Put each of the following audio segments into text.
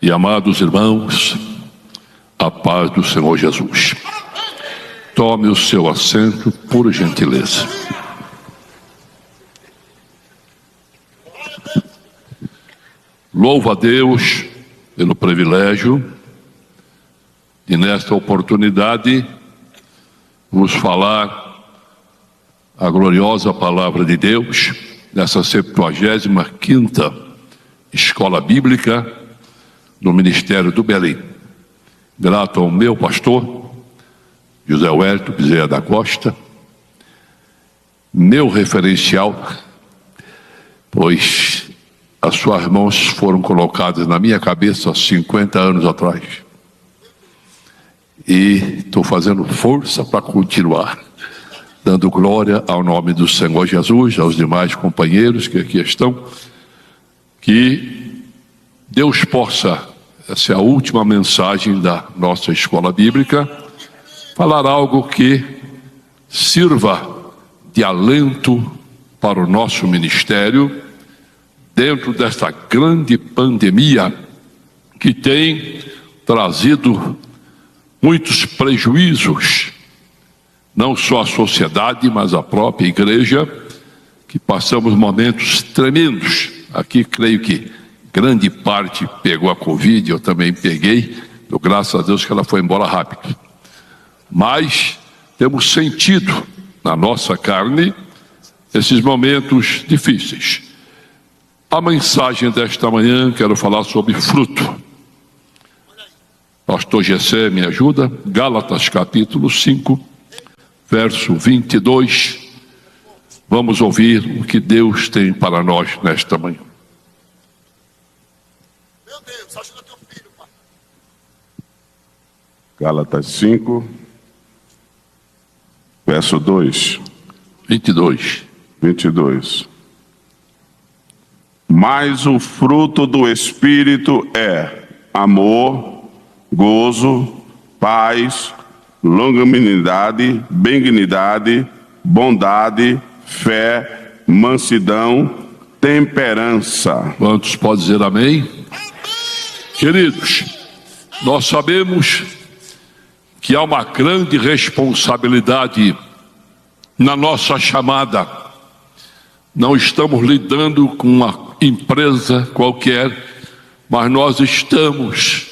E amados irmãos, a paz do Senhor Jesus. Tome o seu assento, por gentileza. Louvo a Deus pelo privilégio de, nesta oportunidade, vos falar a gloriosa palavra de Deus, nessa 75ª Escola Bíblica no Ministério do Belém. Grato ao meu pastor, José Wellington Bezerra da Costa, meu referencial, pois as suas mãos foram colocadas na minha cabeça há 50 anos atrás. E estou fazendo força para continuar, dando glória ao nome do Senhor Jesus, aos demais companheiros que aqui estão, que Deus possa, essa é a última mensagem da nossa escola bíblica, falar algo que sirva de alento para o nosso ministério, dentro desta grande pandemia que tem trazido muitos prejuízos, não só à sociedade, mas à própria igreja, que passamos momentos tremendos. Aqui creio que grande parte pegou a Covid, eu também peguei, então, graças a Deus que ela foi embora rápido. Mas temos sentido na nossa carne esses momentos difíceis. A mensagem desta manhã, quero falar sobre fruto. Pastor Gessé me ajuda, Gálatas capítulo 5, verso 22. Vamos ouvir o que Deus tem para nós nesta manhã. Meu Deus, ajuda teu filho, pai. Gálatas 5, verso 2. 22. Mas o fruto do Espírito é amor, gozo, paz, longanimidade, benignidade, bondade, fé, mansidão, temperança. Quantos podem dizer amém? Queridos, nós sabemos que há uma grande responsabilidade na nossa chamada. Não estamos lidando com uma empresa qualquer, mas nós estamos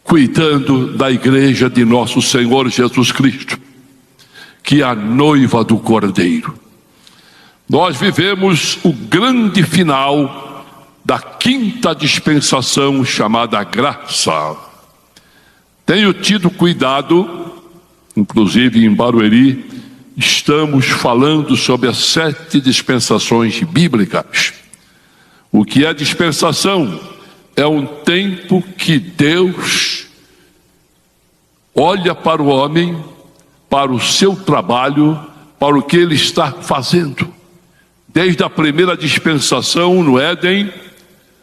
cuidando da igreja de nosso Senhor Jesus Cristo, que é a noiva do Cordeiro. Nós vivemos o grande final da 5ª dispensação, chamada graça. Tenho tido cuidado, inclusive em Barueri, estamos falando sobre as 7 dispensações bíblicas. O que é dispensação? É um tempo que Deus olha para o homem, para o seu trabalho, para o que ele está fazendo. Desde a primeira dispensação no Éden,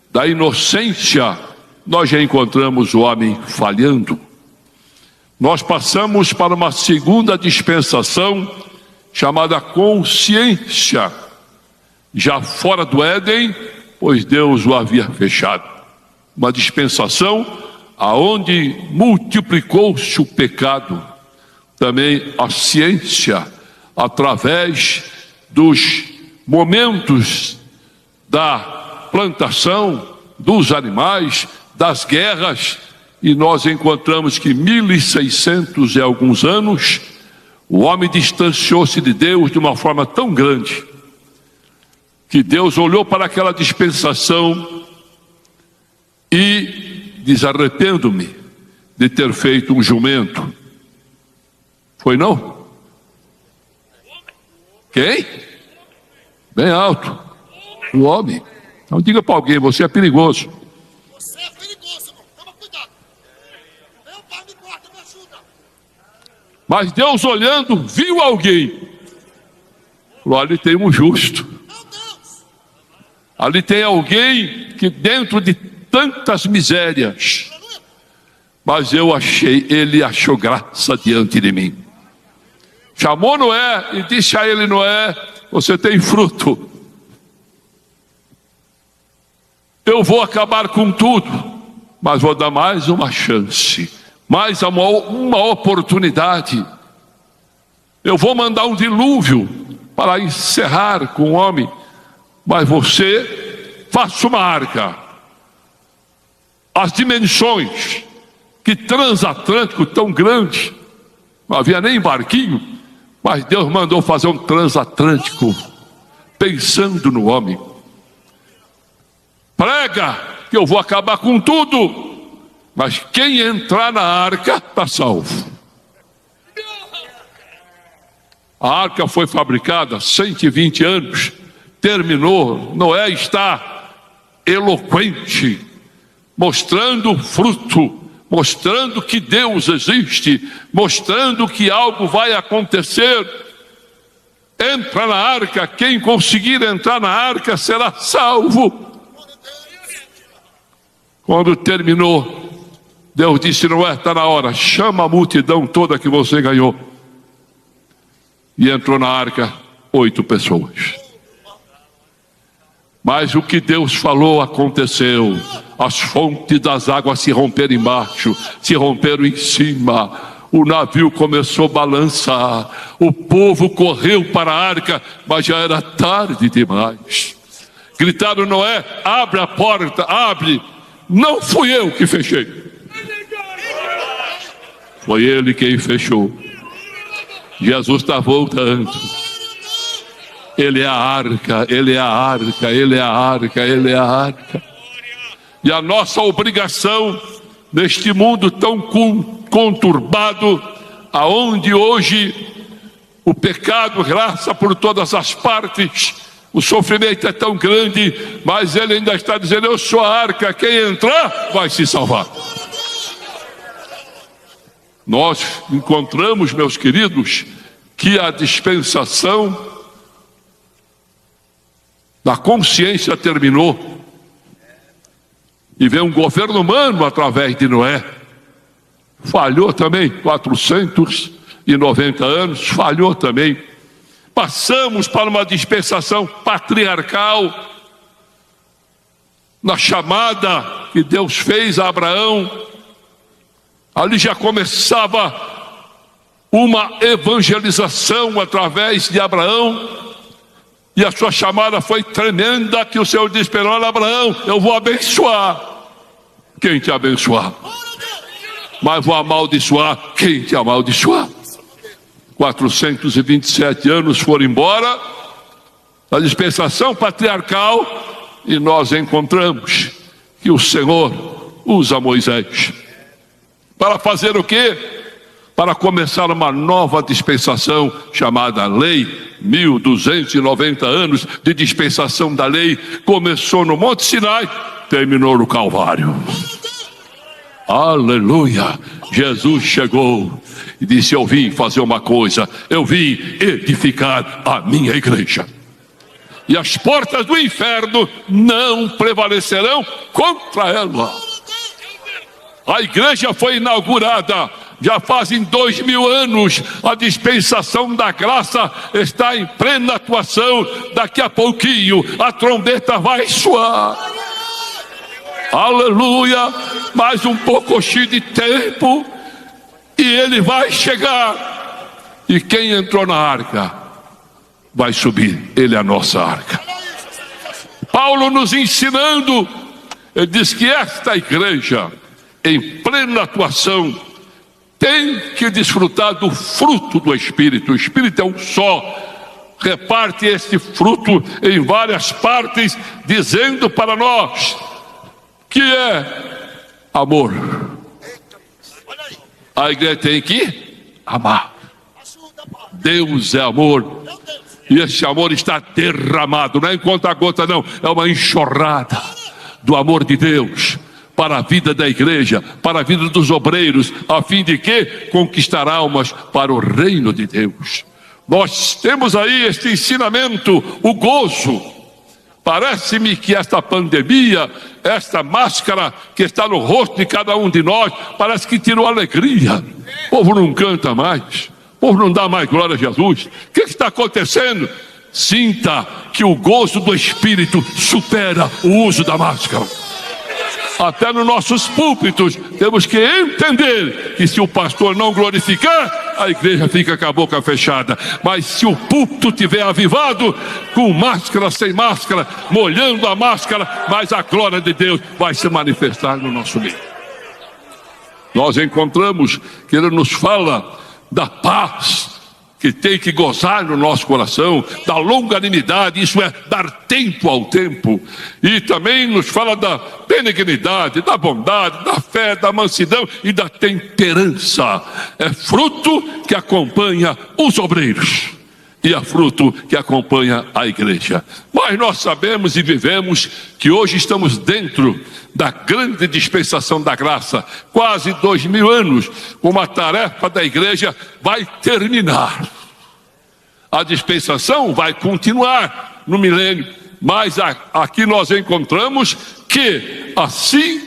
da inocência, nós já encontramos o homem falhando. Nós passamos para uma segunda dispensação, chamada consciência, já fora do Éden, pois Deus o havia fechado. Uma dispensação aonde multiplicou-se o pecado, também a ciência, através dos momentos da plantação, dos animais, das guerras, e nós encontramos que 1600 e alguns anos, o homem distanciou-se de Deus de uma forma tão grande, que Deus olhou para aquela dispensação e diz: arrependo-me de ter feito um jumento. Foi não? Quem? Bem alto. O homem. Então diga para alguém: você é perigoso. Você é perigoso, irmão. Toma cuidado. Meu pai me guarda, me ajuda. Mas Deus olhando, viu alguém. Falou: ali tem um justo. Meu Deus. Ali tem alguém que dentro de tantas misérias, mas ele achou graça diante de mim. Chamou Noé e disse a ele: Noé, você tem fruto. Eu vou acabar com tudo. mas vou dar mais uma chance, mais uma oportunidade. Eu vou mandar um dilúvio para encerrar com o homem, mas você faça uma arca. As dimensões, que transatlântico tão grande, não havia nem barquinho, mas Deus mandou fazer um transatlântico, pensando no homem. Prega que eu vou acabar com tudo, mas quem entrar na arca está salvo. A arca foi fabricada há 120 anos, terminou. Noé está eloquente, mostrando fruto, mostrando que Deus existe, mostrando que algo vai acontecer. Entra na arca, quem conseguir entrar na arca será salvo. Quando terminou, Deus disse: Noé, está na hora, chama a multidão toda que você ganhou. E entrou na arca 8 pessoas. Mas o que Deus falou aconteceu. As fontes das águas se romperam embaixo, se romperam em cima. O navio começou a balançar. O povo correu para a arca, mas já era tarde demais. Gritaram: Noé, abre a porta, abre. Não fui eu que fechei, foi ele quem fechou. Jesus está voltando. Ele é a arca, ele é a arca, ele é a arca, ele é a arca. E a nossa obrigação neste mundo tão conturbado, aonde hoje o pecado graça por todas as partes, o sofrimento é tão grande, mas ele ainda está dizendo: eu sou a arca, quem entrar vai se salvar. Nós encontramos, meus queridos, que a dispensação da consciência terminou. E veio um governo humano através de Noé. Falhou também, 490 anos, falhou também. Passamos para uma dispensação patriarcal. Na chamada que Deus fez a Abraão, ali já começava uma evangelização através de Abraão. E a sua chamada foi tremenda, que o Senhor disse para ele: Abraão, eu vou abençoar quem te abençoar, mas vou amaldiçoar quem te amaldiçoar. 427 anos foram embora da dispensação patriarcal, e nós encontramos que o Senhor usa Moisés para fazer o quê? Para começar uma nova dispensação chamada lei. 1290 anos de dispensação da lei. Começou no Monte Sinai, terminou no Calvário. Aleluia! Jesus chegou e disse: eu vim fazer uma coisa, eu vim edificar a minha igreja, e as portas do inferno não prevalecerão contra ela. A igreja foi inaugurada já fazem 2000 anos. A dispensação da graça está em plena atuação. Daqui a pouquinho a trombeta vai soar. Aleluia! Mais um pouquinho de tempo e ele vai chegar. E quem entrou na arca vai subir. Ele é a nossa arca. Paulo nos ensinando, ele diz que esta igreja em plena atuação tem que desfrutar do fruto do Espírito. O Espírito é um só, reparte este fruto em várias partes, dizendo para nós que é amor. A igreja tem que amar. Deus é amor, e esse amor está derramado, não é em conta-gota não, é uma enxurrada do amor de Deus para a vida da igreja, para a vida dos obreiros, a fim de que conquistar almas para o reino de Deus. Nós temos aí este ensinamento, o gozo. Parece-me que esta pandemia, esta máscara que está no rosto de cada um de nós, parece que tirou a alegria. O povo não canta mais, o povo não dá mais glória a Jesus. O que está acontecendo? Sinta que o gozo do Espírito supera o uso da máscara. até nos nossos púlpitos, temos que entender que se o pastor não glorificar, a igreja fica com a boca fechada. Mas se o púlpito estiver avivado, com máscara, sem máscara, molhando a máscara, mas a glória de Deus vai se manifestar no nosso meio. Nós encontramos que ele nos fala da paz que tem que gozar no nosso coração, da longanimidade, isso é, dar tempo ao tempo. E também nos fala da benignidade, da bondade, da fé, da mansidão e da temperança. É fruto que acompanha os obreiros e é fruto que acompanha a igreja. Mas nós sabemos e vivemos que hoje estamos dentro da grande dispensação da graça, quase 2000 anos, como a tarefa da igreja vai terminar. A dispensação vai continuar no milênio, mas aqui nós encontramos que assim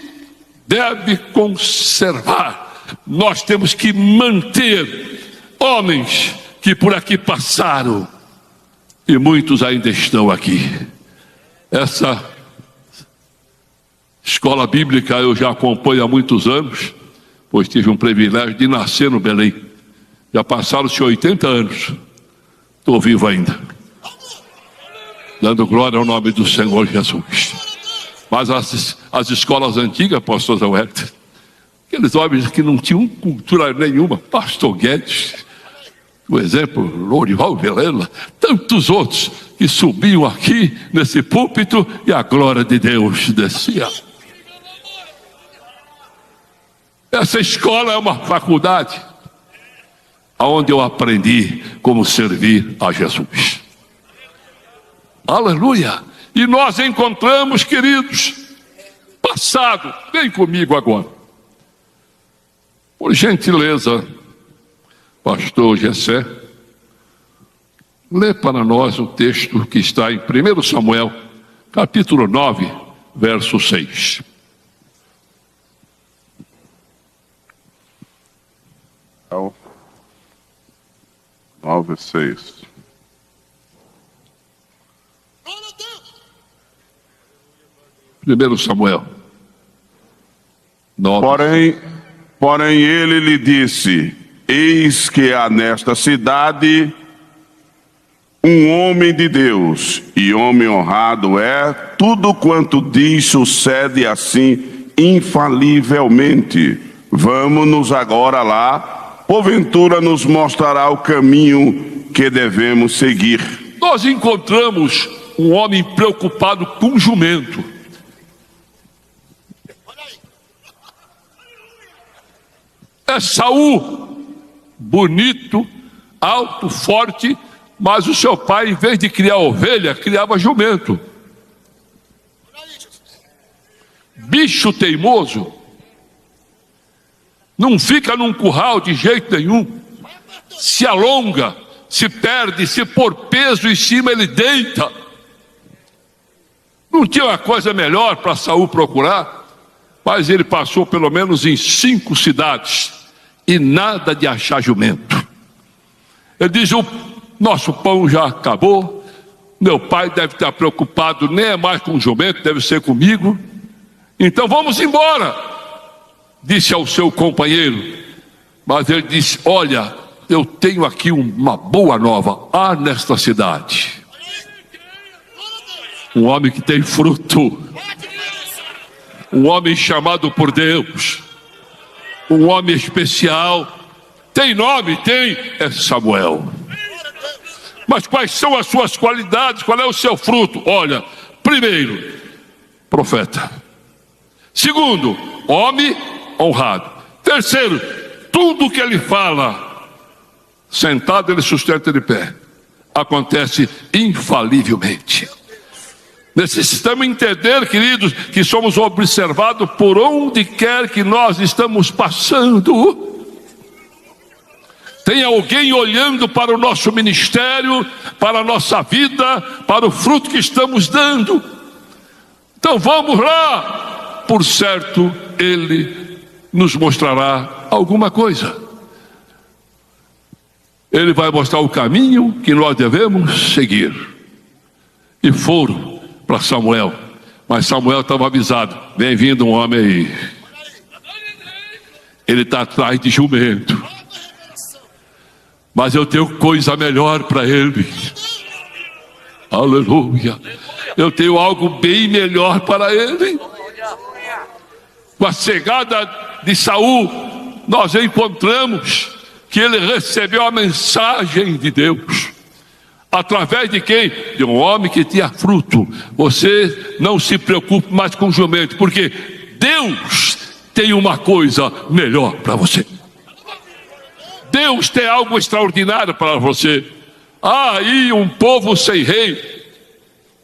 deve conservar. Nós temos que manter homens que por aqui passaram e muitos ainda estão aqui. Essa escola bíblica eu já acompanho há muitos anos, pois tive um privilégio de nascer no Belém. Já passaram-se 80 anos, estou vivo ainda, dando glória ao nome do Senhor Jesus. Mas as escolas antigas, pastor Zé Wellington, aqueles homens que não tinham cultura nenhuma, pastor Guedes, por exemplo, Lorival Vilela, tantos outros que subiam aqui nesse púlpito e a glória de Deus descia. Essa escola é uma faculdade onde eu aprendi como servir a Jesus. Aleluia! E nós encontramos, queridos, passado, vem comigo agora. Por gentileza, pastor Gessé, lê para nós o texto que está em 1 Samuel, capítulo 9, verso 6. Então, 9, 6. Glória a Deus. 1 Samuel 9. Porém ele lhe disse: eis que há nesta cidade um homem de Deus, e homem honrado é, tudo quanto diz sucede assim infalivelmente. Vamos-nos agora lá, porventura nos mostrará o caminho que devemos seguir. Nós encontramos um homem preocupado com jumento. Olha aí. É Saul, bonito, alto, forte, mas o seu pai, em vez de criar ovelha, criava jumento. Olha aí, Jesus. Bicho teimoso, não fica num curral de jeito nenhum, se alonga, se perde, se por peso em cima ele deita. Não tinha uma coisa melhor para Saul procurar, mas ele passou pelo menos em 5 cidades e nada de achar jumento. Ele diz: o nosso pão já acabou, meu pai deve estar preocupado, nem é mais com o jumento, deve ser comigo, então vamos embora, disse ao seu companheiro. Mas ele disse: olha, eu tenho aqui uma boa nova, há nesta cidade um homem que tem fruto, um homem chamado por Deus, um homem especial, tem nome, tem, é Samuel. Mas quais são as suas qualidades? Qual é o seu fruto? Olha, primeiro, profeta. Segundo, homem honrado. Terceiro, tudo que ele fala, sentado ele sustenta de pé, acontece infalivelmente. Necessitamos entender, queridos, que somos observados por onde quer que nós estamos passando. Tem alguém olhando para o nosso ministério, para a nossa vida, para o fruto que estamos dando. Então vamos lá, por certo, ele nos mostrará alguma coisa. Ele vai mostrar o caminho que nós devemos seguir. E foram para Samuel, Mas Samuel estava avisado: vem vindo um homem aí. Ele está atrás de jumento. Mas eu tenho coisa melhor para ele. Aleluia. Eu tenho algo bem melhor para ele. Com a chegada de Saul, nós encontramos que ele recebeu a mensagem de Deus. Através de quem? De um homem que tinha fruto. Você não se preocupe mais com o jumento, porque Deus tem uma coisa melhor para você. Deus tem algo extraordinário para você. Há aí um povo sem rei,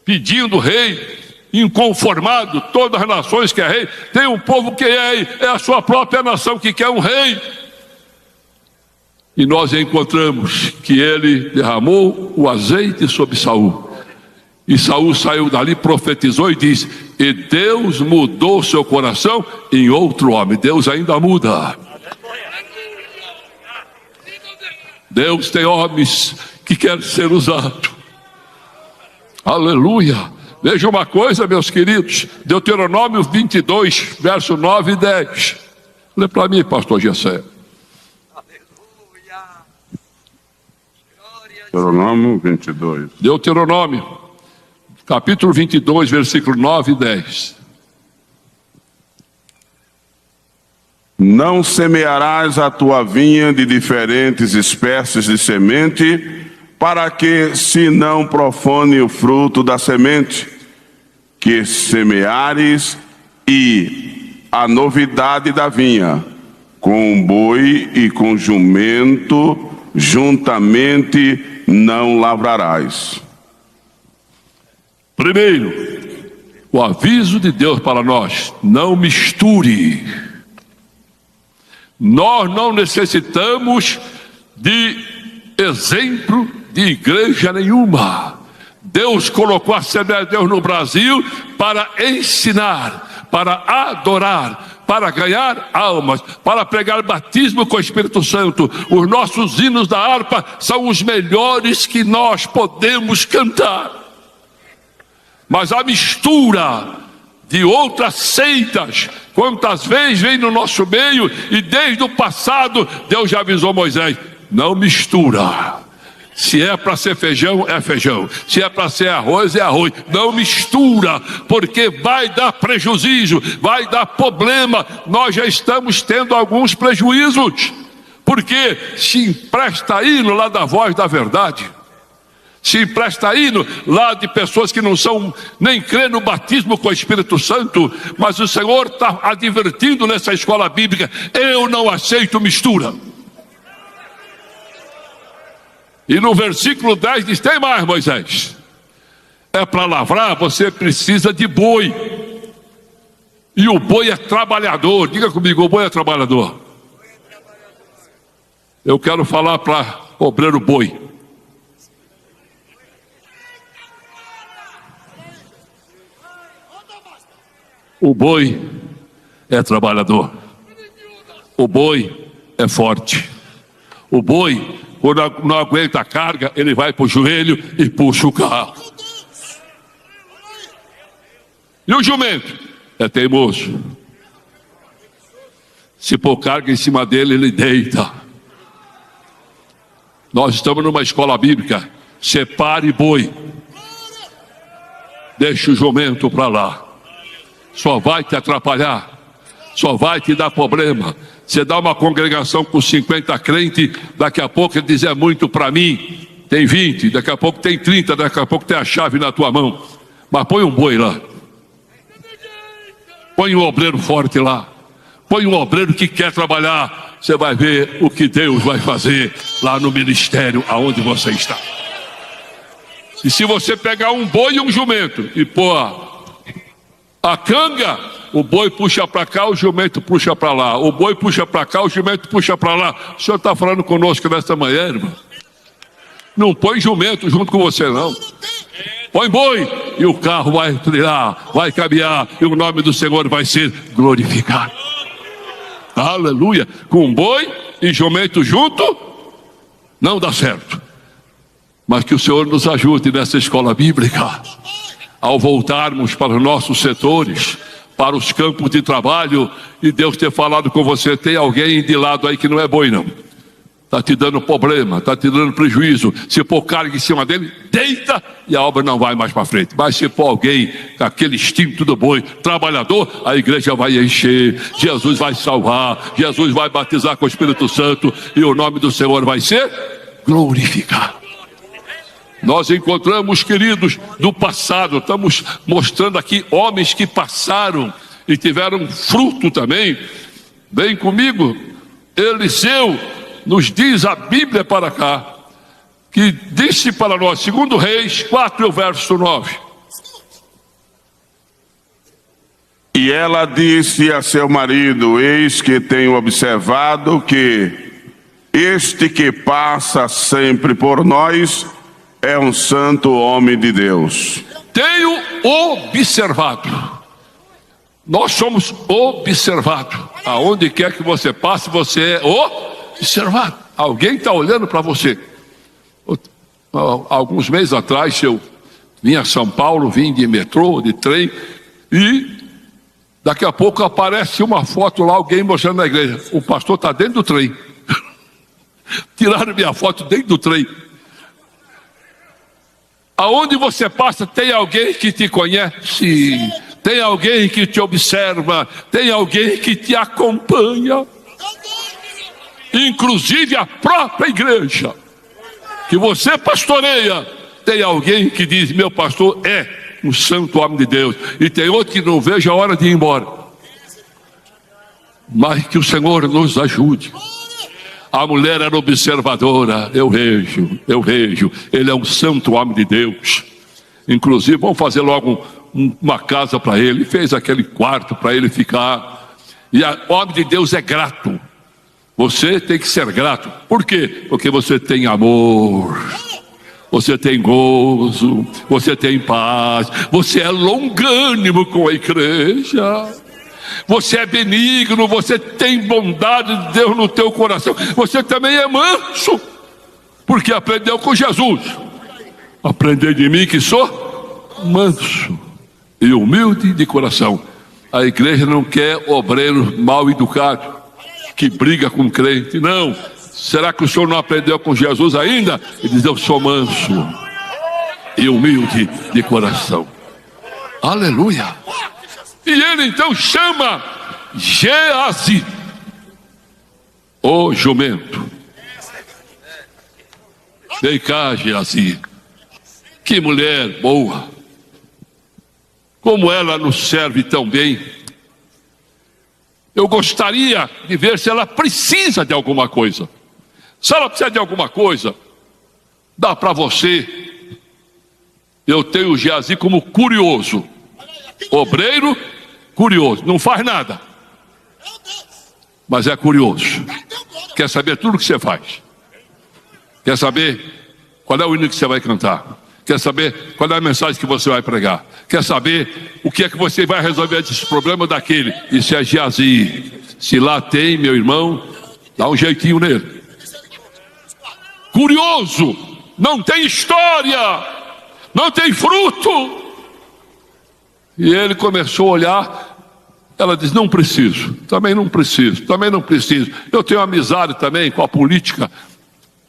pedindo rei, inconformado. Todas as nações querem rei. Tem um povo que é a sua própria nação que quer um rei. E nós encontramos que ele derramou o azeite sobre Saul. E Saul saiu dali, profetizou e disse: e Deus mudou seu coração em outro homem. Deus ainda muda. Deus tem homens que querem ser usados. Aleluia. Veja uma coisa, meus queridos. Deuteronômio 22, verso 9 e 10. Lê para mim, pastor Gessé. Deuteronômio 22. Deuteronômio, capítulo 22, versículo 9 e 10. Não semearás a tua vinha de diferentes espécies de semente, para que se não profane o fruto da semente que semeares, e a novidade da vinha, com boi e com jumento juntamente não lavrarás. Primeiro, o aviso de Deus para nós: não misture. Nós não necessitamos de exemplo de igreja nenhuma. Deus colocou a Assembleia de Deus no Brasil para ensinar, para adorar, para ganhar almas, para pregar batismo com o Espírito Santo. Os nossos hinos da harpa são os melhores que nós podemos cantar. Mas a mistura de outras seitas, quantas vezes vem no nosso meio, e desde o passado Deus já avisou Moisés: não mistura. Se é para ser feijão, é feijão. Se é para ser arroz, é arroz. Não mistura, porque vai dar prejuízo, vai dar problema. Nós já estamos tendo alguns prejuízos, porque se empresta hino lá da Voz da Verdade, se empresta hino lá de pessoas que não são nem crê no batismo com o Espírito Santo. Mas o Senhor está advertindo nessa escola bíblica: eu não aceito mistura. E no versículo 10 diz: tem mais, Moisés. É para lavrar, você precisa de boi. E o boi é trabalhador. Diga comigo: o boi é trabalhador. Eu quero falar para obreiro boi. O boi é trabalhador. O boi é forte. O boi, quando não aguenta a carga, ele vai para o joelho e puxa o carro. E o jumento é teimoso. Se pôr carga em cima dele, ele deita. Nós estamos numa escola bíblica. Separe boi. Deixa o jumento para lá. Só vai te atrapalhar. Só vai te dar problema. Você dá uma congregação com 50 crentes, daqui a pouco ele diz: é muito para mim. Tem 20, daqui a pouco tem 30, daqui a pouco tem a chave na tua mão. Mas põe um boi lá. Põe um obreiro forte lá. Põe um obreiro que quer trabalhar. Você vai ver o que Deus vai fazer lá no ministério aonde você está. E se você pegar um boi e um jumento e pôr a canga, o boi puxa para cá, o jumento puxa para lá. O boi puxa para cá, o jumento puxa para lá. O senhor está falando conosco nesta manhã, irmão? Não põe jumento junto com você, não. Põe boi e o carro vai trilhar, vai caminhar, e o nome do Senhor vai ser glorificado. Aleluia. Com boi e jumento junto não dá certo. Mas que o Senhor nos ajude nessa escola bíblica ao voltarmos para os nossos setores, para os campos de trabalho, e Deus ter falado com você, tem alguém de lado aí que não é boi não, está te dando problema, está te dando prejuízo. Se pôr carga em cima dele, deita e a obra não vai mais para frente. Mas se for alguém com aquele instinto do boi, trabalhador, a igreja vai encher, Jesus vai salvar, Jesus vai batizar com o Espírito Santo e o nome do Senhor vai ser glorificado. Nós encontramos, queridos, do passado, estamos mostrando aqui homens que passaram e tiveram fruto também. Vem comigo, Eliseu nos diz a Bíblia para cá, que disse para nós, 2 Reis 4, verso 9. E ela disse a seu marido: eis que tenho observado que este que passa sempre por nós é um santo homem de Deus. Tenho observado. Nós somos observados. Aonde quer que você passe, você é observado. Alguém está olhando para você. Alguns meses atrás eu vim a São Paulo, vim de metrô, de trem, e daqui a pouco aparece uma foto lá, alguém mostrando na igreja. O pastor está dentro do trem. Tiraram minha foto dentro do trem. Aonde você passa tem alguém que te conhece, tem alguém que te observa, tem alguém que te acompanha, inclusive a própria igreja que você pastoreia. Tem alguém que diz: meu pastor é um santo homem de Deus, e tem outro que não vejo a hora de ir embora. Mas que o Senhor nos ajude. A mulher era observadora. Eu vejo, ele é um santo homem de Deus. Inclusive, vamos fazer logo uma casa para ele. Fez aquele quarto para ele ficar. E o homem de Deus é grato. Você tem que ser grato. Por quê? Porque você tem amor, você tem gozo, você tem paz, você é longânimo com a igreja, você é benigno, você tem bondade de Deus no teu coração, você também é manso, porque aprendeu com Jesus. Aprendei de mim que sou manso e humilde de coração. A igreja não quer obreiro mal educado, que briga com o crente, não. Será que o senhor não aprendeu com Jesus ainda? Ele diz: eu sou manso e humilde de coração. Aleluia. E ele então chama Geazi, o jumento. Vem cá, Geazi. Que mulher boa. Como ela nos serve tão bem. Eu gostaria de ver se ela precisa de alguma coisa. Se ela precisa de alguma coisa, dá para você. Eu tenho o Geazi como curioso. Obreiro curioso, não faz nada, mas é curioso. Quer saber tudo o que você faz. Quer saber qual é o hino que você vai cantar. Quer saber qual é a mensagem que você vai pregar. Quer saber o que é que você vai resolver esse problema daquele. Isso é Geazi. Se lá tem, meu irmão, dá um jeitinho nele. Curioso, não tem história, não tem fruto. E ele começou a olhar. Ela diz: não preciso, também não preciso, também não preciso. Eu tenho amizade também com a política.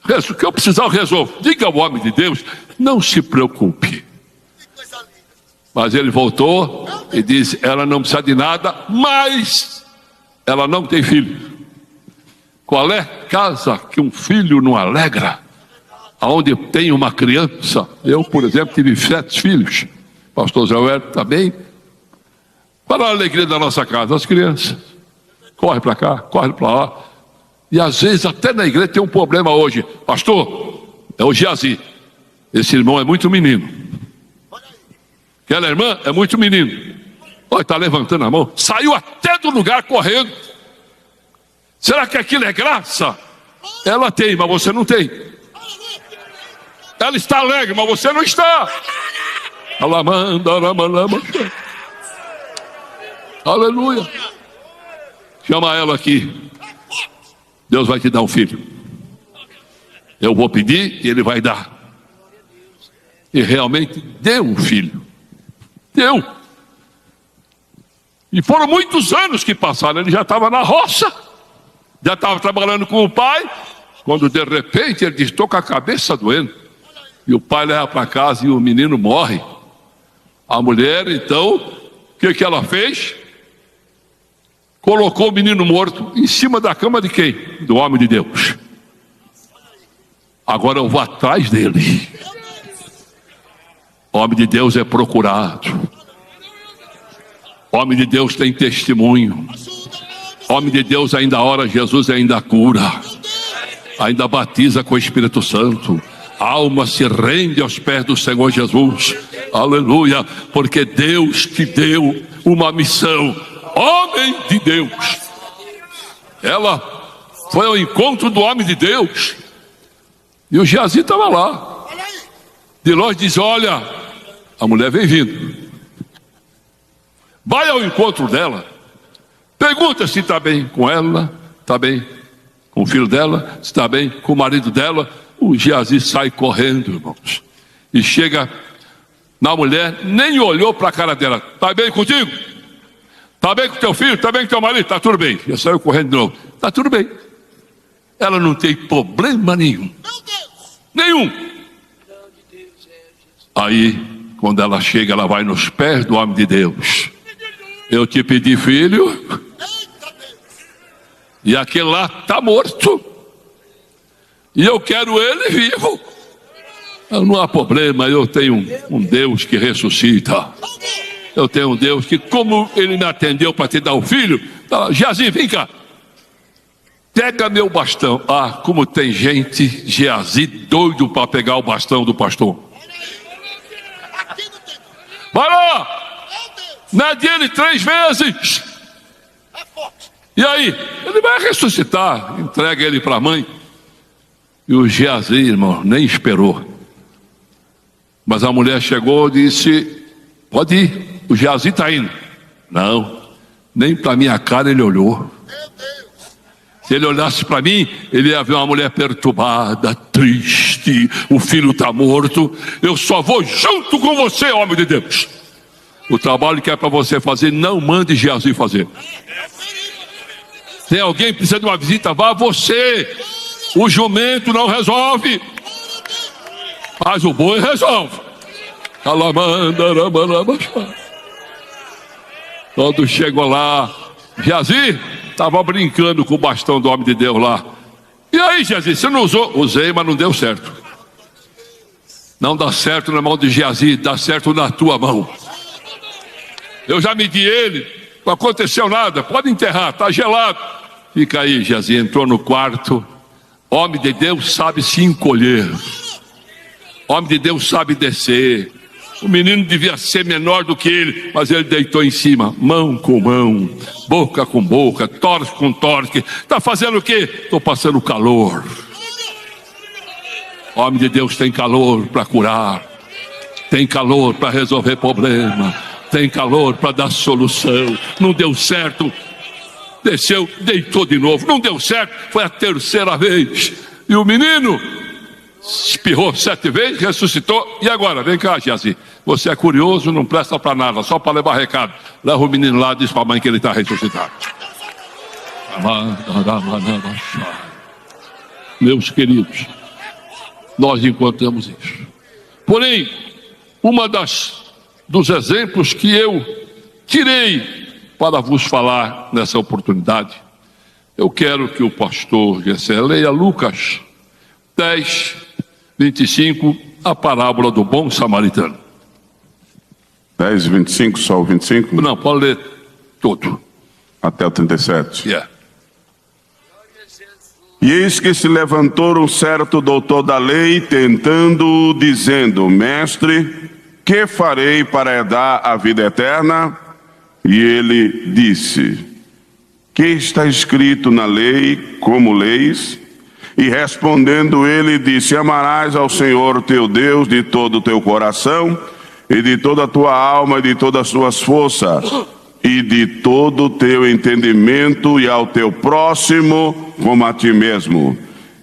O que eu precisar eu resolvo. Diga ao homem de Deus: não se preocupe. Mas ele voltou e disse: ela não precisa de nada, mas ela não tem filho. Qual é casa que um filho não alegra? Aonde tem uma criança. Eu, por exemplo, tive 7 filhos. Pastor Zé Huerto também. Para a alegria da nossa casa, as crianças. Corre para cá, corre para lá. E às vezes até na igreja tem um problema hoje. Pastor, é o Geazi. Esse irmão é muito menino. Aquela irmã é muito menino. Olha, está levantando a mão. Saiu até do lugar correndo. Será que aquilo é graça? Ela tem, mas você não tem. Ela está alegre, mas você não está. Aleluia. Chama ela aqui. Deus vai te dar um filho. Eu vou pedir e ele vai dar. E realmente deu um filho. Deu. E foram muitos anos que passaram, ele já estava na roça, já estava trabalhando com o pai, quando de repente ele diz, estou com a cabeça doendo. E o pai leva para casa e o menino morre. A mulher, então, o que ela fez? Colocou o menino morto em cima da cama de quem? Do homem de Deus. Agora eu vou atrás dele. O homem de Deus é procurado. O homem de Deus tem testemunho. O homem de Deus ainda ora, Jesus ainda cura, ainda batiza com o Espírito Santo. A alma se rende aos pés do Senhor Jesus. Aleluia, porque Deus te deu uma missão. Homem de Deus. Ela foi ao encontro do homem de Deus. E o Geazi estava lá. De longe diz, olha, a mulher vem vindo. Vai ao encontro dela. Pergunta se está bem com ela, está bem com o filho dela, se está bem com o marido dela. O Geazi sai correndo, irmãos. E chega na mulher, nem olhou para a cara dela. Está bem contigo? Está bem com teu filho? Está bem com teu marido? Está tudo bem. Já saiu correndo de novo. Está tudo bem. Ela não tem problema nenhum. Nenhum. Aí, quando ela chega, ela vai nos pés do homem de Deus. Eu te pedi filho, e aquele lá está morto, e eu quero ele vivo. Não há problema, eu tenho um Deus que ressuscita. Eu tenho um Deus que, como ele me atendeu para te dar o filho, Geazi, vem cá, pega meu bastão. Ah, como tem gente, Geazi, doido para pegar o bastão do pastor. Vai lá, mede ele 3 vezes. E aí, ele vai ressuscitar. Entrega ele para a mãe. E o Geazi, irmão, nem esperou. Mas a mulher chegou e disse, pode ir, o Geazi está indo. Não, nem para minha cara ele olhou. Se ele olhasse para mim, ele ia ver uma mulher perturbada, triste, o filho está morto. Eu só vou junto com você, homem de Deus. O trabalho que é para você fazer, não mande Geazi fazer. Tem alguém que precisa de uma visita, vá você. O jumento não resolve, mas o boi resolve. Quando chegou lá, Geazi estava brincando com o bastão do homem de Deus lá. E aí, Geazi, você não usou? Usei, mas não deu certo. Não dá certo na mão de Geazi, dá certo na tua mão. Eu já medi ele, não aconteceu nada, pode enterrar, está gelado. Fica aí, Geazi, entrou no quarto. Homem de Deus sabe se encolher. Homem de Deus sabe descer. O menino devia ser menor do que ele, mas ele deitou em cima, mão com mão, boca com boca, torce com torce. Está fazendo o quê? Estou passando calor. Homem de Deus tem calor para curar, tem calor para resolver problema, tem calor para dar solução. Não deu certo, desceu, deitou de novo, não deu certo, foi a 3ª vez. E o menino espirrou 7 vezes, ressuscitou. E agora, vem cá, Geazi, você é curioso, não presta para nada, só para levar recado. Leva o menino lá, diz para a mãe que ele está ressuscitado. Meus queridos, nós encontramos isso. Porém, dos exemplos que eu tirei para vos falar nessa oportunidade, eu quero que o pastor Gessé leia Lucas 10, 25, a parábola do bom samaritano. 10, 25, só o 25? Não, pode ler todo. Até o 37. Yeah. E eis que se levantou um certo doutor da lei, tentando-o, dizendo, mestre, que farei para herdar a vida eterna? E ele disse, que está escrito na lei, como leis? E respondendo ele disse, amarás ao Senhor teu Deus de todo o teu coração, e de toda a tua alma, e de todas as tuas forças, e de todo o teu entendimento, e ao teu próximo como a ti mesmo.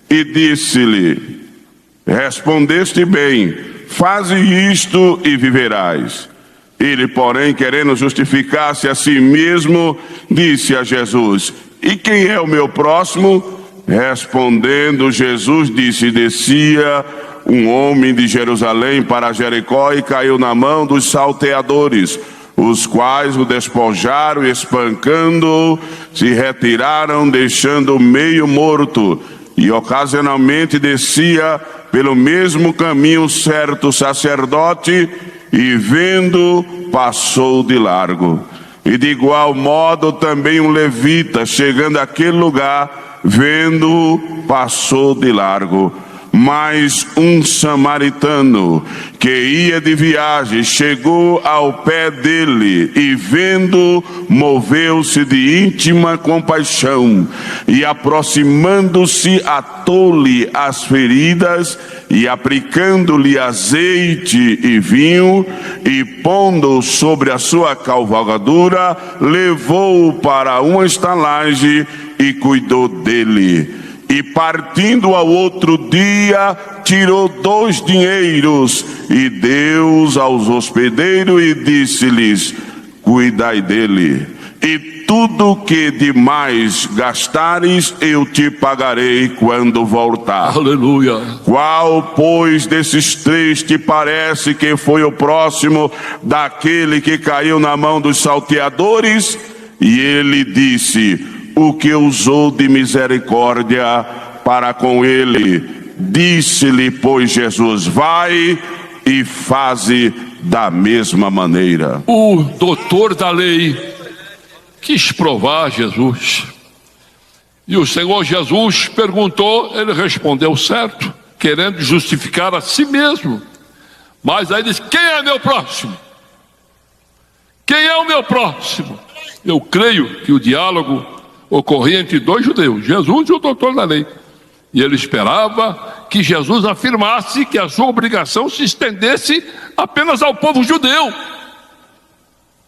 E disse-lhe, respondeste bem, faze isto e viverás. Ele, porém, querendo justificar-se a si mesmo, disse a Jesus: e quem é o meu próximo? Respondendo, Jesus disse: descia um homem de Jerusalém para Jericó e caiu na mão dos salteadores, os quais o despojaram e, espancando-o, se retiraram, deixando-o meio morto. E ocasionalmente descia pelo mesmo caminho certo sacerdote, e vendo, passou de largo. E de igual modo também um levita, chegando àquele lugar, vendo, passou de largo. Mas um samaritano que ia de viagem chegou ao pé dele e, vendo, moveu-se de íntima compaixão e, aproximando-se, atou-lhe as feridas e, aplicando-lhe azeite e vinho e pondo-o sobre a sua cavalgadura, levou-o para uma estalagem e cuidou dele. E partindo ao outro dia, tirou 2 dinheiros e deu-os aos hospedeiros e disse-lhes: cuidai dele, e tudo que demais gastares eu te pagarei quando voltar. Aleluia. Qual, pois, desses 3 te parece que foi o próximo daquele que caiu na mão dos salteadores? E ele disse: o que usou de misericórdia para com ele. Disse-lhe, pois, Jesus: vai e faze da mesma maneira. O doutor da lei quis provar Jesus. E o Senhor Jesus perguntou, ele respondeu certo, querendo justificar a si mesmo. Mas aí disse: quem é meu próximo? Quem é o meu próximo? Eu creio que o diálogo ocorria entre 2 judeus, Jesus e o doutor da lei. E ele esperava que Jesus afirmasse que a sua obrigação se estendesse apenas ao povo judeu.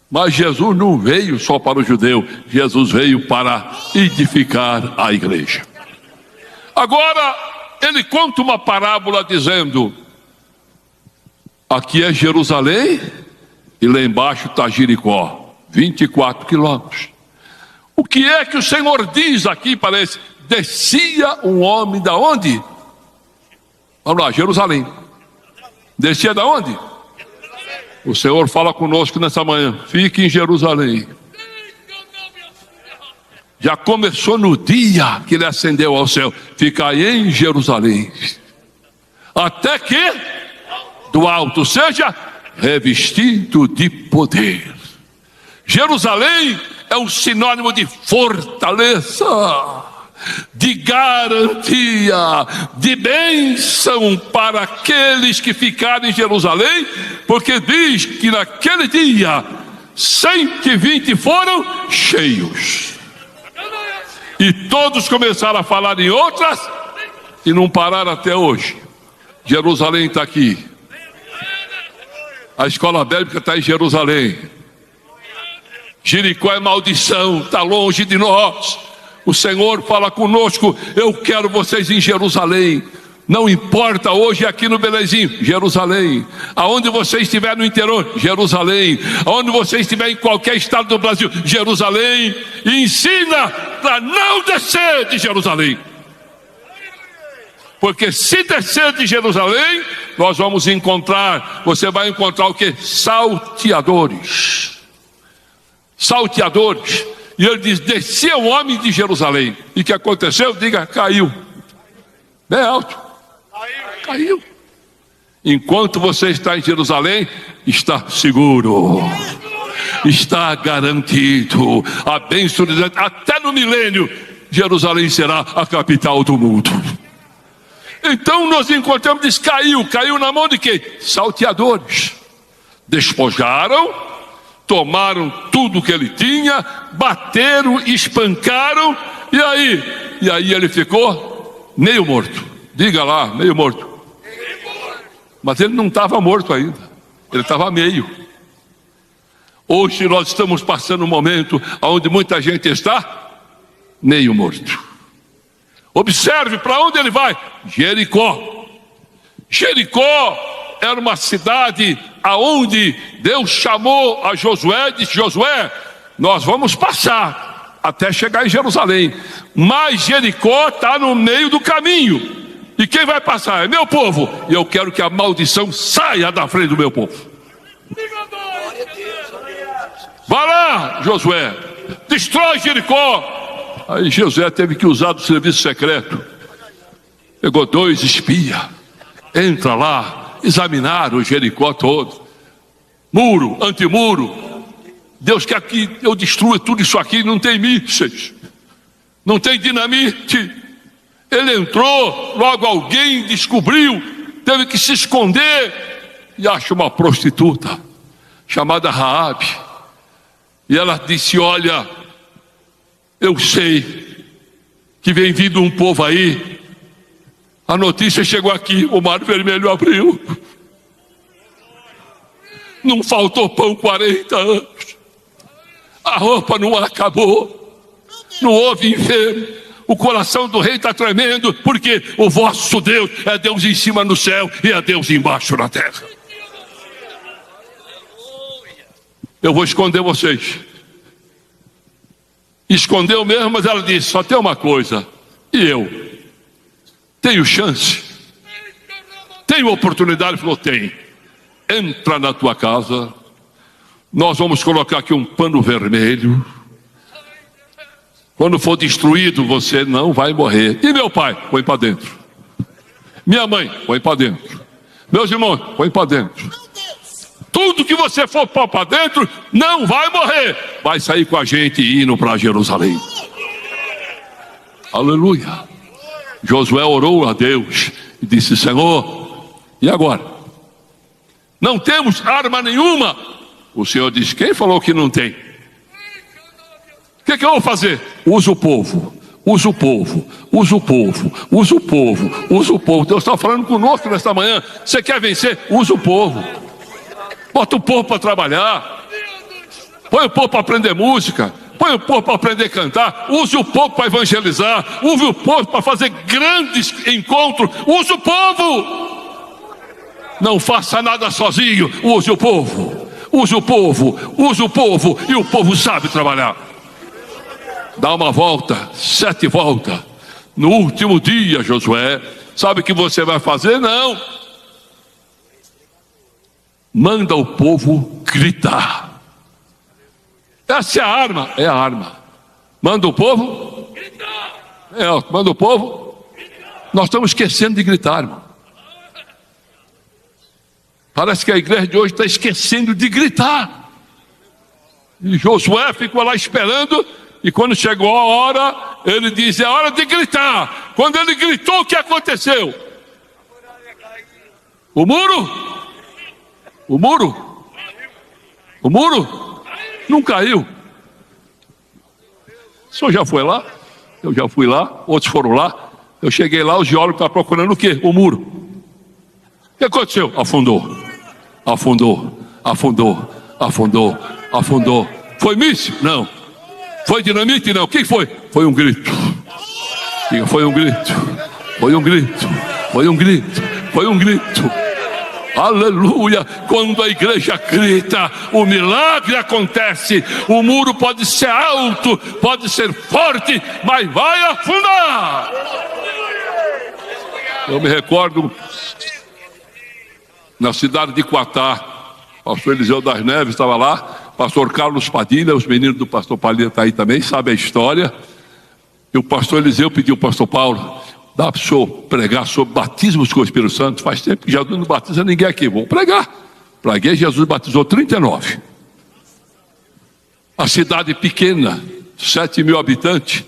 Mas Jesus não veio só para o judeu, Jesus veio para edificar a igreja. Agora, ele conta uma parábola dizendo: aqui é Jerusalém e lá embaixo está Jericó, 24 quilômetros. O que é que o Senhor diz aqui? Parece: descia um homem da onde? Vamos lá, Jerusalém. Descia da onde? O Senhor fala conosco nessa manhã: fique em Jerusalém. Já começou no dia que ele ascendeu ao céu. Fica em Jerusalém, até que do alto seja revestido de poder. Jerusalém é um sinônimo de fortaleza, de garantia, de bênção para aqueles que ficarem em Jerusalém, porque diz que naquele dia 120 foram cheios. E todos começaram a falar em outras e não pararam até hoje. Jerusalém está aqui. A escola bíblica está em Jerusalém. Jericó é maldição, está longe de nós. O Senhor fala conosco: eu quero vocês em Jerusalém. Não importa hoje aqui no Belezinho, Jerusalém. Aonde você estiver no interior, Jerusalém. Aonde você estiver em qualquer estado do Brasil, Jerusalém. E ensina para não descer de Jerusalém. Porque se descer de Jerusalém, nós vamos encontrar, você vai encontrar o que? Salteadores. Salteadores. E ele diz: descia o homem de Jerusalém. E o que aconteceu? Diga: caiu. Bem alto. Caiu. Enquanto você está em Jerusalém, está seguro, está garantido a bênção de Deus. Até no milênio, Jerusalém será a capital do mundo. Então nós encontramos, diz: caiu na mão de quem? Salteadores. Despojaram, tomaram tudo que ele tinha, bateram, espancaram, e aí ele ficou meio morto. Diga lá, meio morto. Mas ele não estava morto ainda, ele estava meio. Hoje nós estamos passando um momento onde muita gente está meio morto. Observe para onde ele vai: Jericó. Jericó era uma cidade aonde Deus chamou a Josué, disse: Josué, nós vamos passar até chegar em Jerusalém, mas Jericó está no meio do caminho, e quem vai passar é meu povo, e eu quero que a maldição saia da frente do meu povo. Vai lá, Josué, destrói Jericó. Aí Josué teve que usar do serviço secreto, pegou 2 espias, entra lá, examinaram o Jericó todo, muro, antimuro. Deus quer que eu destrua tudo isso aqui. Não tem mísseis, não tem dinamite. Ele entrou, logo alguém descobriu, teve que se esconder, e acha uma prostituta chamada Raabe, e ela disse: olha, eu sei que vem vindo um povo aí, a notícia chegou aqui, o Mar Vermelho abriu, não faltou pão 40 anos, a roupa não acabou, não houve enfermo, o coração do rei está tremendo, porque o vosso Deus é Deus em cima no céu e é Deus embaixo na terra. Eu vou esconder vocês. Escondeu mesmo, mas ela disse: só tem uma coisa, e eu tenho chance, tenho oportunidade. Falou: tem, entra na tua casa, nós vamos colocar aqui um pano vermelho, quando for destruído você não vai morrer. E meu pai? Põe para dentro. Minha mãe? Põe para dentro. Meus irmãos? Põe para dentro. Tudo que você for pôr para dentro não vai morrer, vai sair com a gente indo para Jerusalém. Aleluia. Josué orou a Deus e disse: Senhor, e agora? Não temos arma nenhuma. O Senhor disse: quem falou que não tem? O que eu vou fazer? Usa o povo, usa o povo, usa o povo, usa o povo, usa o povo. Deus está falando conosco nesta manhã. Você quer vencer? Usa o povo. Bota o povo para trabalhar, põe o povo para aprender música, põe o povo para aprender a cantar, use o povo para evangelizar, use o povo para fazer grandes encontros, use o povo. Não faça nada sozinho, use o povo, use o povo, use o povo, e o povo sabe trabalhar. Dá uma volta, 7 voltas, no último dia, Josué, sabe o que você vai fazer? Não. Manda o povo gritar. Essa é a arma, é a arma. Manda o povo gritar. Manda o povo gritar. Nós estamos esquecendo de gritar, irmão. Parece que a igreja de hoje está esquecendo de gritar. E Josué ficou lá esperando, e quando chegou a hora, ele disse: é hora de gritar. Quando ele gritou, o que aconteceu? O muro não caiu. O senhor já foi lá? Eu já fui lá, outros foram lá. Eu cheguei lá, os geólogos estavam procurando o quê? O muro. O que aconteceu? Afundou. Foi míssil? Não. Foi dinamite? Não. O que foi? Foi um grito. Aleluia. Quando a igreja grita, o milagre acontece. O muro pode ser alto, pode ser forte, mas vai afundar. Eu me recordo, na cidade de Quatá, pastor Eliseu das Neves estava lá, pastor Carlos Padilha, os meninos do pastor Padilha estão aí também, sabem a história. E o pastor Eliseu pediu ao pastor Paulo: dá para o senhor pregar sobre batismos com o Espírito Santo? Faz tempo que Jesus não batiza ninguém aqui. Vou pregar. Preguei, Jesus batizou 39. A cidade pequena, 7.000 habitantes.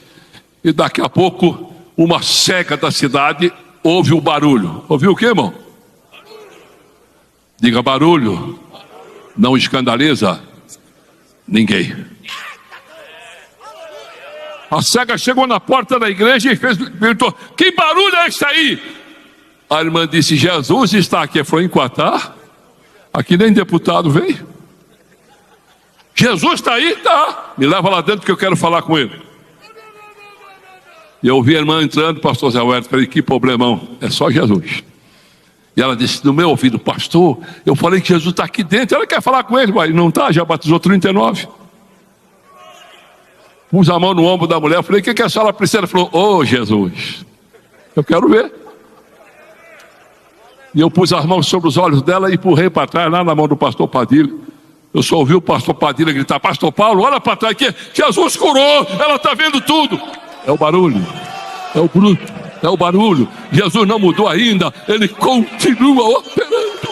E daqui a pouco, uma cega da cidade ouve o barulho. Ouviu o quê, irmão? Diga: barulho não escandaliza ninguém. A cega chegou na porta da igreja e perguntou: que barulho é esse aí? A irmã disse: Jesus está aqui. Foi em Quatá? Aqui nem deputado veio. Jesus está aí? Tá. Me leva lá dentro que eu quero falar com ele. E eu vi a irmã entrando, pastor Zé Huerto, falei: que problemão, é só Jesus. E ela disse no meu ouvido: pastor, eu falei que Jesus está aqui dentro. Ela quer falar com ele, mas não está, já batizou 39. Pus a mão no ombro da mulher, falei: o que a senhora precisa? Ela falou: ô Jesus, eu quero ver. E eu pus as mãos sobre os olhos dela e empurrei para trás, lá na mão do pastor Padilha. Eu só ouvi o pastor Padilha gritar: pastor Paulo, olha para trás, que Jesus curou, ela está vendo tudo. É o barulho, é o bruto, é o barulho. Jesus não mudou ainda, ele continua operando.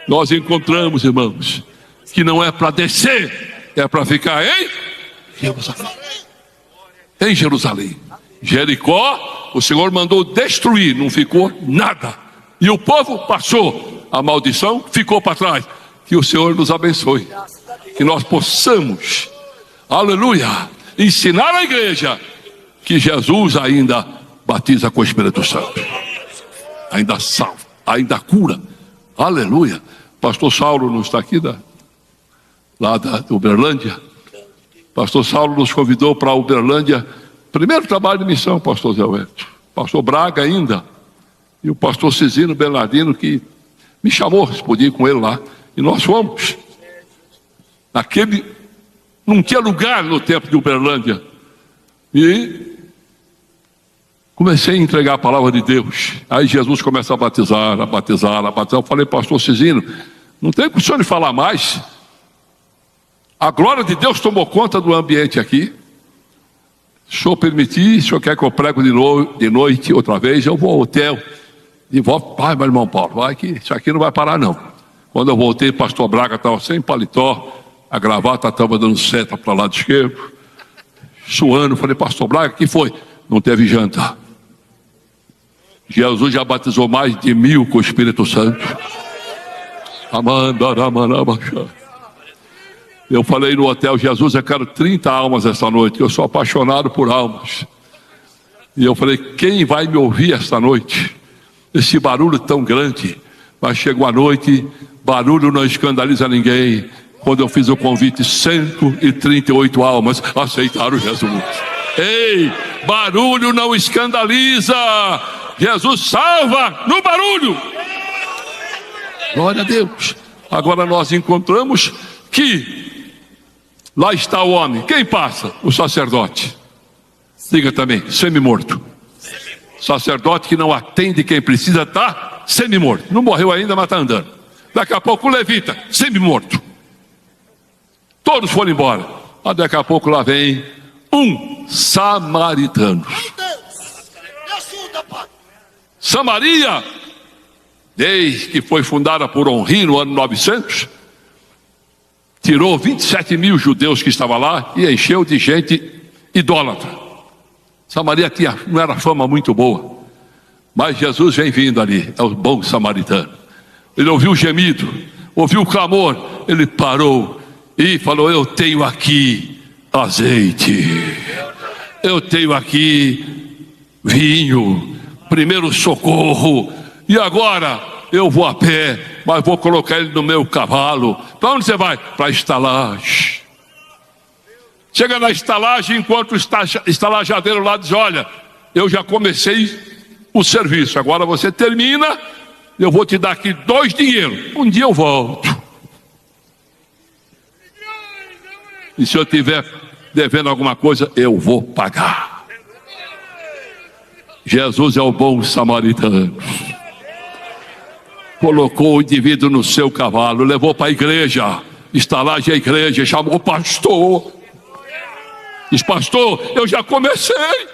Nós encontramos, irmãos, que não é para descer, é para ficar em Jerusalém. Em Jerusalém. Jericó, o Senhor mandou destruir, não ficou nada. E o povo passou, a maldição ficou para trás. Que o Senhor nos abençoe, que nós possamos, aleluia, ensinar a igreja que Jesus ainda batiza com o Espírito Santo, ainda salva, ainda cura, aleluia. Pastor Saulo não está aqui, lá da Uberlândia. Pastor Saulo nos convidou para a Uberlândia, primeiro trabalho de missão, pastor Zé Alberto. Pastor Braga ainda, e o pastor Cezino Bernardino, que me chamou, se podia ir com ele lá. E nós fomos. Não tinha lugar no templo de Uberlândia. E comecei a entregar a palavra de Deus. Aí Jesus começa a batizar, a batizar, a batizar. Eu falei: pastor Cezino, não tem condição de falar mais. A glória de Deus tomou conta do ambiente aqui. Se o senhor permitir, se o senhor quer que eu prego de noite outra vez, eu vou ao hotel. E volto: vai, meu irmão Paulo, vai que isso aqui não vai parar não. Quando eu voltei, pastor Braga estava sem paletó, a gravata estava dando seta para o lado esquerdo, suando. Falei: pastor Braga, o que foi? Não teve janta. Jesus já batizou mais de 1000 com o Espírito Santo. Eu falei no hotel: Jesus, eu quero 30 almas esta noite, eu sou apaixonado por almas. E eu falei: quem vai me ouvir esta noite? Esse barulho tão grande. Mas chegou a noite, barulho não escandaliza ninguém. Quando eu fiz o convite, 138 almas aceitaram Jesus. Ei, barulho não escandaliza, Jesus salva no barulho. Glória a Deus. Agora nós encontramos que lá está o homem. Quem passa? O sacerdote. Diga também: semi-morto. Sacerdote que não atende quem precisa está semi-morto. Não morreu ainda, mas está andando. Daqui a pouco o levita, semi-morto. Todos foram embora. Mas daqui a pouco lá vem um samaritano. Samaria, desde que foi fundada por Henri no ano 900, tirou 27.000 judeus que estavam lá e encheu de gente idólatra. Samaria não era fama muito boa, mas Jesus vem vindo ali, é o bom samaritano. Ele ouviu o gemido, ouviu o clamor, ele parou e falou: eu tenho aqui azeite, eu tenho aqui vinho, primeiro socorro, e agora eu vou a pé, mas vou colocar ele no meu cavalo. Para onde você vai? Para a estalagem. Chega na estalagem, enquanto o estalajadeiro lá diz: olha, eu já comecei o serviço, agora você termina, eu vou te dar aqui 2 dinheiros, um dia eu volto. E se eu estiver devendo alguma coisa, eu vou pagar. Jesus é o bom samaritano. Colocou o indivíduo no seu cavalo, levou para a igreja, estalagem a igreja, chamou o pastor. Diz: pastor, eu já comecei,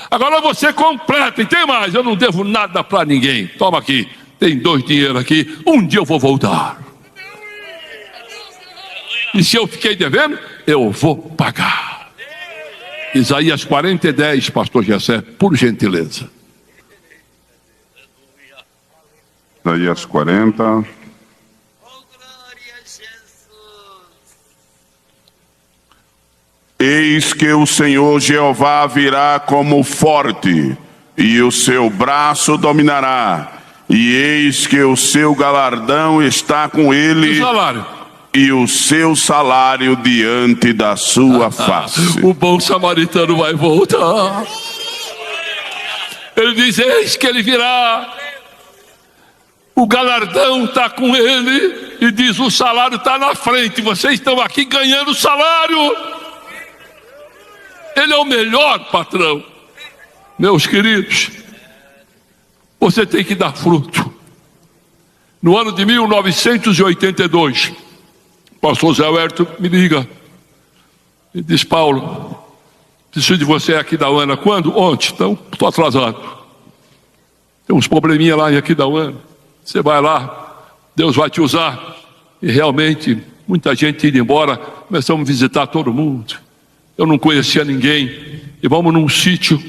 agora você completa. E tem mais, eu não devo nada para ninguém. Toma aqui, tem 2 dinheiros aqui, um dia eu vou voltar. E se eu fiquei devendo, eu vou pagar. Isaías 40:10, pastor Gessé, por gentileza. Isaías 40. Eis que o Senhor Jeová virá como forte, e o seu braço dominará, e eis que o seu galardão está com ele. E o salário? e o seu salário diante da sua face. O bom samaritano vai voltar. Ele diz: eis que ele virá. O galardão está com ele. E diz: o salário está na frente. Vocês estão aqui ganhando salário. Ele é o melhor patrão. Meus queridos, você tem que dar fruto. No ano de 1982, o pastor Zé Huerto me liga e diz: Paulo, preciso de você aqui da UANA. Quando? Ontem. Então, estou atrasado. Tem uns probleminha lá em aqui da UANA. Você vai lá, Deus vai te usar. E realmente, muita gente indo embora. Começamos a visitar todo mundo. Eu não conhecia ninguém. E vamos num sítio.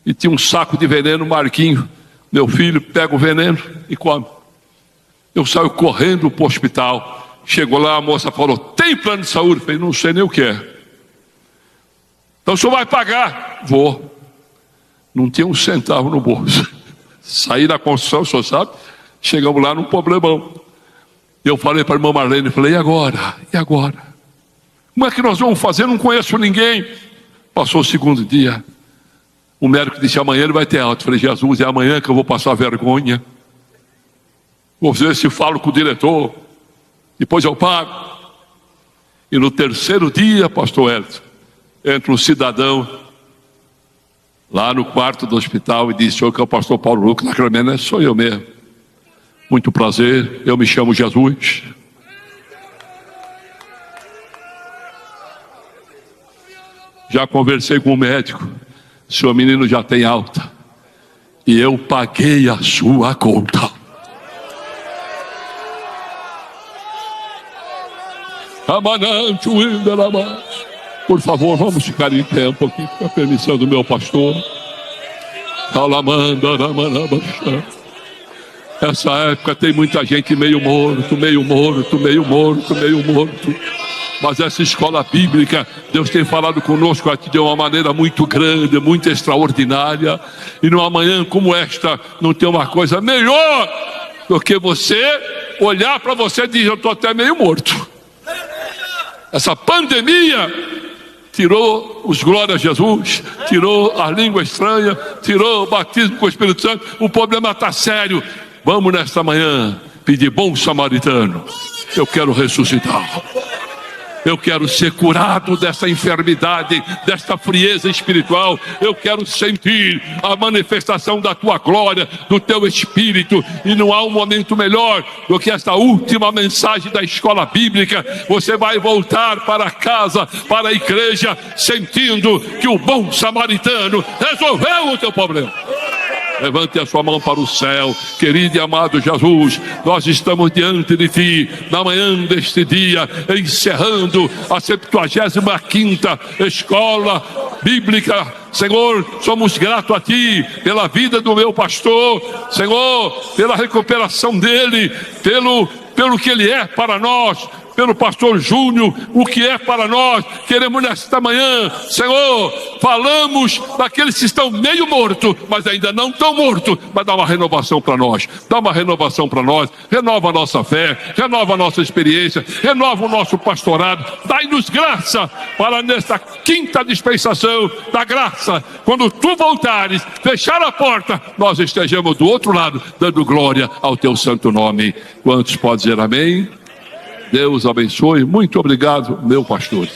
E tinha um saco de veneno, Marquinho, meu filho, pega o veneno e come. Eu saio correndo para o hospital. Chegou lá, a moça falou: tem plano de saúde? Eu falei: não sei nem o que é. Então o senhor vai pagar? Vou. Não tinha um centavo no bolso. Saí da construção, o senhor sabe. Chegamos lá num problemão. Eu falei para a irmã Marlene, falei: e agora? E agora? Como é que nós vamos fazer? Não conheço ninguém. Passou o segundo dia. O médico disse: amanhã ele vai ter alta. Eu falei: Jesus, é amanhã que eu vou passar vergonha. Vou ver se falo com o diretor. Depois eu pago. E no terceiro dia, pastor Elton, entra um cidadão lá no quarto do hospital e disse: senhor, que é o pastor Paulo Lucas. Naquela manhã, sou eu mesmo. Muito prazer, eu me chamo Jesus. Já conversei com o médico. Seu menino já tem alta. E eu paguei a sua conta. Por favor, vamos ficar em tempo aqui, com a permissão do meu pastor. Essa época tem muita gente meio morto. Mas essa escola bíblica, Deus tem falado conosco aqui de uma maneira muito grande, muito extraordinária. E numa manhã como esta, não tem uma coisa melhor do que você olhar para você e dizer: eu estou até meio morto. Essa pandemia tirou os glórias a Jesus, tirou a língua estranha, tirou o batismo com o Espírito Santo. O problema está sério. Vamos nesta manhã pedir: bom samaritano, eu quero ressuscitar. Eu quero ser curado dessa enfermidade, desta frieza espiritual. Eu quero sentir a manifestação da tua glória, do teu Espírito. E não há um momento melhor do que esta última mensagem da escola bíblica. Você vai voltar para casa, para a igreja, sentindo que o bom samaritano resolveu o teu problema. Levante a sua mão para o céu. Querido e amado Jesus, nós estamos diante de Ti na manhã deste dia, encerrando a 75ª Escola Bíblica. Senhor, somos gratos a Ti pela vida do meu pastor, Senhor, pela recuperação dele, pelo que ele é para nós, pelo pastor Júnior, o que é para nós. Queremos nesta manhã, Senhor, falamos daqueles que estão meio mortos, mas ainda não estão mortos, mas dá uma renovação para nós, renova a nossa fé, renova a nossa experiência, renova o nosso pastorado, dai-nos graça para nesta 5ª dispensação da graça, quando Tu voltares, fechar a porta, nós estejamos do outro lado, dando glória ao Teu santo nome. Quantos podem dizer amém? Deus abençoe. Muito obrigado, meu pastor.